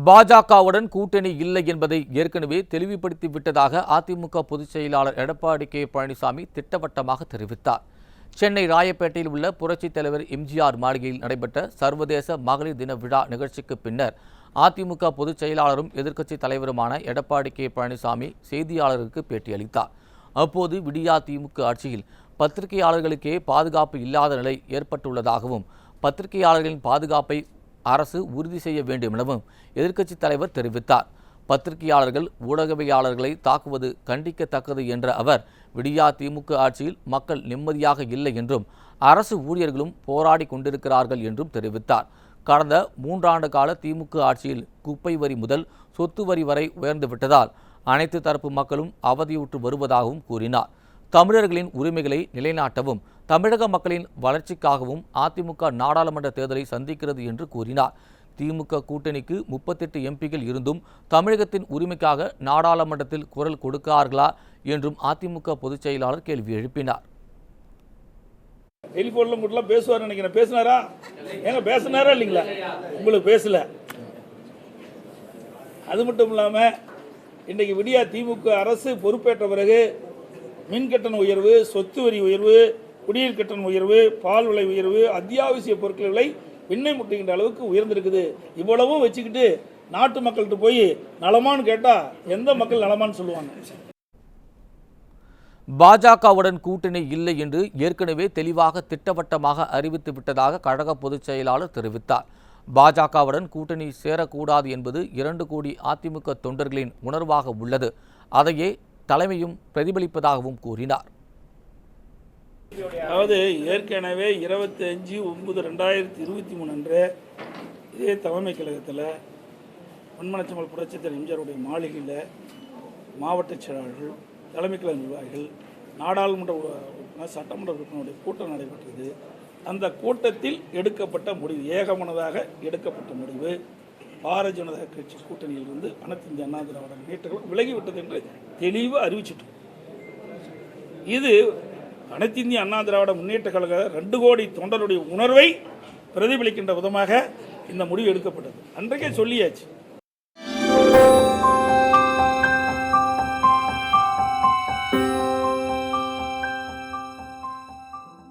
பாஜகவுடன் கூட்டணி இல்லை என்பதை ஏற்கனவே தெளிவுபடுத்தி விட்டதாக அதிமுக பொதுச் செயலாளர் எடப்பாடி கே பழனிசாமி திட்டவட்டமாக தெரிவித்தார். சென்னை ராயப்பேட்டையில் உள்ள புரட்சித் தலைவர் எம்ஜிஆர் மாளிகையில் நடைபெற்ற சர்வதேச மகளிர் தின விழா நிகழ்ச்சிக்கு பின்னர் அதிமுக பொதுச் செயலாளரும் எதிர்க்கட்சித் தலைவருமான எடப்பாடி கே பழனிசாமி செய்தியாளருக்கு பேட்டியளித்தார். அப்போது விடியா திமுக ஆட்சியில் பத்திரிகையாளர்களுக்கே பாதுகாப்பு இல்லாத நிலை ஏற்பட்டுள்ளதாகவும் பத்திரிகையாளர்களின் பாதுகாப்பை அரசு உறுதி செய்ய வேண்டும் எனவும் எதிர்க்கட்சித் தலைவர் தெரிவித்தார். பத்திரிகையாளர்கள் ஊடகவியலாளர்களை தாக்குவது கண்டிக்கத்தக்கது என்ற அவர், விடியா திமுக ஆட்சியில் மக்கள் நிம்மதியாக இல்லை என்றும் அரசு ஊழியர்களும் போராடி கொண்டிருக்கிறார்கள் என்றும் தெரிவித்தார். கடந்த 3 ஆண்டு கால திமுக ஆட்சியில் குப்பை வரி முதல் சொத்து வரி வரை உயர்ந்துவிட்டதால் அனைத்து தரப்பு மக்களும் அவதியுற்று வருவதாகவும் கூறினார். தமிழர்களின் உரிமைகளை நிலைநாட்டவும் தமிழக மக்களின் வளர்ச்சிக்காகவும் அதிமுக நாடாளுமன்ற தேர்தலை சந்திக்கிறது என்று கூறினார். திமுக கூட்டணிக்கு 38 எம்பிகள் இருந்தும் தமிழகத்தின் உரிமைக்காக நாடாளுமன்றத்தில் குரல் கொடுக்கிறார்களா என்றும் அதிமுக பொதுச் செயலாளர் கேள்வி எழுப்பினார். டெலிபோன்ல மட்டும் பேசுவார் நினைக்கிறேன். பேசினாரா? ஏங்க பேசினாரா இல்லைங்களா? உங்களுக்கு பேசல. அது மட்டும் இல்லாம இன்றைக்கு விடியா திமுக அரசு பொறுப்பேற்ற பிறகு மின் கட்டண உயர்வு, சொத்து வரி உயர்வு, குடிநீர் கட்டண உயர்வு, பால் விலை உயர்வு, அத்தியாவசிய பொருட்கள் விலை விண்ணை முட்டுகின்ற அளவுக்கு உயர்ந்திருக்குது. இவ்வளவும் வச்சுக்கிட்டு நாட்டு மக்கள்கிட்ட போய் நலமான்னு கேட்டா எந்த மக்கள் நலமான்னு சொல்லுவாங்க? பாஜகவுடன் கூட்டணி இல்லை என்று ஏற்கனவே தெளிவாக திட்டவட்டமாக அறிவித்து விட்டதாக கழக பொதுச் செயலாளர் தெரிவித்தார். பாஜகவுடன் கூட்டணி சேரக்கூடாது என்பது 2 கோடி அதிமுக தொண்டர்களின் உணர்வாக உள்ளது. அதையே தலைமையும் பிரதிபலிப்பதாகவும் கூறினார். அதாவது ஏற்கனவே 25/9/2023 அன்று இதே தலைமை கழகத்தில் மண்மனச்சம்பல் புரட்சித் தலைவர் எம்ஜிஆருடைய மாளிகையில் மாவட்ட செயலாளர்கள், தலைமை கழக நிர்வாகிகள், நாடாளுமன்ற உறுப்பினர், சட்டமன்ற உறுப்பினருடைய கூட்டம் நடைபெற்றது. அந்த கூட்டத்தில் எடுக்கப்பட்ட முடிவு, ஏகமனதாக எடுக்கப்பட்ட முடிவு, பாரதிய ஜனதா கட்சி கூட்டணியிலிருந்து அனைத்து இந்திய அண்ணா திராவிட முன்னேற்ற கழகம் விலகிவிட்டது என்று தெளிவாக அறிவிச்சிட்டோம். இது அனைத்து இந்திய அண்ணா திராவிட முன்னேற்ற கழக 2 கோடி தொண்டருடைய உணர்வை பிரதிபலிக்கின்ற விதமாக இந்த முடிவு எடுக்கப்பட்டது. அன்றைக்கே சொல்லியாச்சு.